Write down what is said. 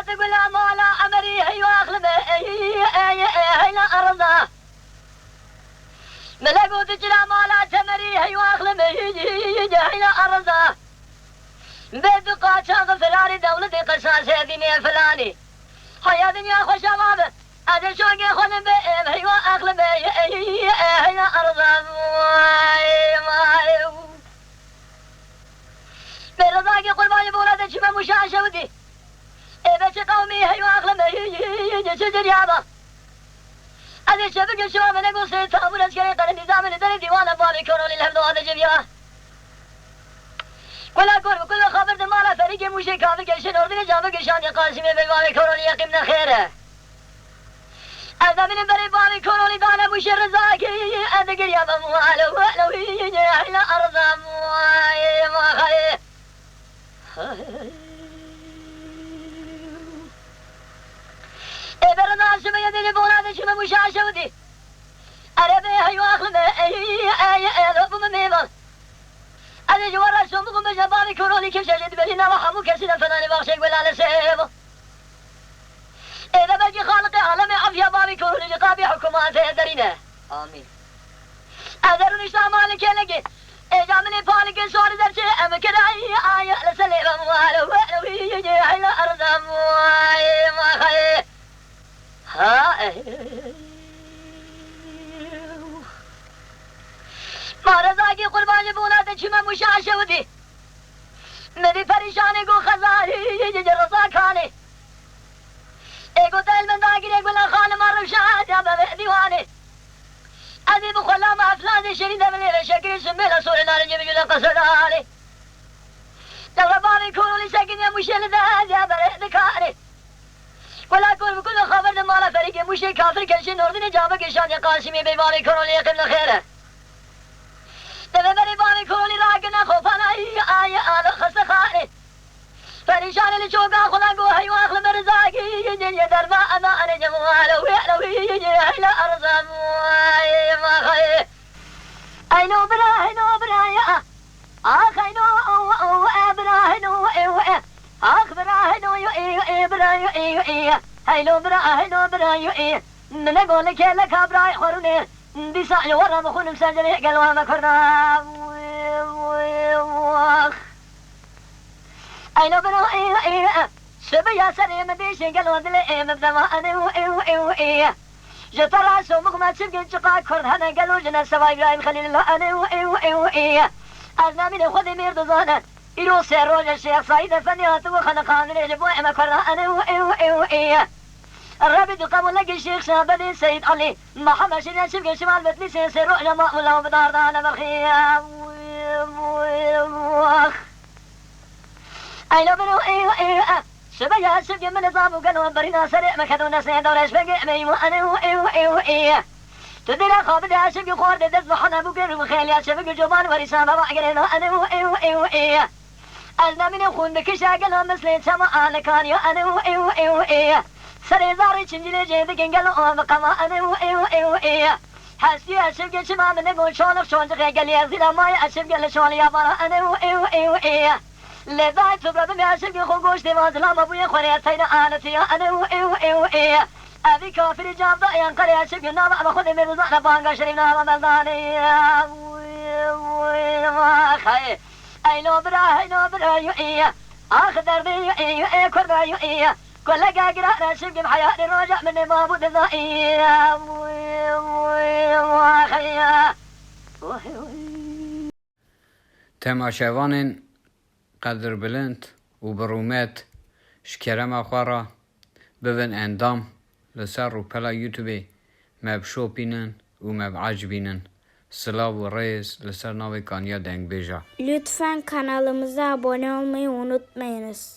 تقول ما لا عمري هي واخلبه هي أرضه ملقوا تجلا ما لا تمري هي واخلبه هي أرضه بدقة شاغ فلاني دولتي قصاص هذيني فلاني هيا دنيا خوش أبابه هذا شوقي خلنا بهم هي واخلبه هي أرضه برضاقي قرباني بولادة شما مشاشة ودي بس قومي هي واغلب سجن يابا هذا الشبك الشباب انا اقول سيد ابو الاسكري قال النظام اللي ديوان بابي كونوا للهبد وهذا جبيا ولا قرب كل خبر دمارة فريق موشي كافر كيشن اردن جابك شان قاسمي بابي كونوا ليقمنا خيره هذا من بري بابي كونوا لدانا موشي رزاقي هذا قريبا موالو لو هي الى ارض ما خير برنا سمية دي بولادة شما مشاشة ودي أربي هيو أخلبه ألوب مميبا أنا جوار سومكم بجباري كورولي كشجد بلينا وحمو كسنا فناني بغشيك ولا نسيبه إذا بلقي خالقي عالمي عفيا بابي كورولي لقابي حكوماته درينه آمين أدرون إشتا مالك يلقي إجامني بالك صور درسي أمكن آية لسليبا موالو ويجي حيلا أرضا ما خير ما رزاقي قرباني بولادة شما مشاشة ودي مدي فريشاني قو خزاري يجي رزاقاني ايقو تيل من داقي ايقو لخاني مرم شاهد يا بابي ديواني ادي بخلا مع فلاني شرين دمليلة شكري سميلة سوري ناري جيبي جولا قصداني لو رباني كونوا لي ساكن يا مشيل ذات يا بابي ذكاري ولا كل بكل خبر دمالا فريق مشي كافر كنشي نوردن جابك شان قاسمي ببابي كونوا لي يقمنا خيره تبي بابي كونوا لي راقنا خوفانا آي آل خسخاني فريشان اللي شوقا خلاقو هي واخل مرزاقي يجي دربا أما أنا جمواله ويحلو يجي إلى أرض ما خير أينو برا يا آخ أينو أبراهنو آخ براهنو يو هيلو برا يو من أقول لك أبراي خورني بيساعي ورا مخون مسجل قالوا ما كرنا أينو برا سبيا سري مديش قالوا دلي مبدما أنا جترى سومك ما تبقى شقا كرد هنا قالوا جنا سواي رايم خليل الله أنا أنا من خذ ميرد زانا إلو سيروج الشيخ سعيد فنيات وخنا قانون يجبوا ما كرنا أنا الرابط قبل لك الشيخ شابدي سيد علي محمد شريان شبك شمال بتلي سيروج ما ولا بدار دانا بالخيام أيلو بنو شبيا شبك من نظام وقالوا برينا سريع ما كانوا ناس دورش بقى ميمو أنا تدينا خابد يا شبك خورد دز بحنا بقر وخيل يا شبك جبان ورسام بعقلنا أنا أنا من أخون بكشا قالوا مثل سما أنا كان يا أنا سري زاري شنجلي جيد قالوا مقام أنا حسي يا شبك شما من نقول شلون قال يا زلا ما يا شبك لشون يا برا أنا لذا تبرد يا شبك خوش دماغ لا ما بوي خوري تينا أنا تيا أنا أبي كافر جاب ضايعن قرية شبك نابع بخذ من رزقنا بانقا شرينا رمضاني خي أينو برا يؤية آخذر بي يؤية كربا يؤية كل قاقرا شبك بحياة الرجع من بابو دزائية تماشاوان قدر بلند و برومات شكرم أخوارا ببن اندام لسر رو پلا یوتیوبی مب شو بینن و مب عجبینن سلاو و ریز لسر ناوی کانیا دنگ بیجا Lütfen kanalımıza abone olmayı unutmayınız.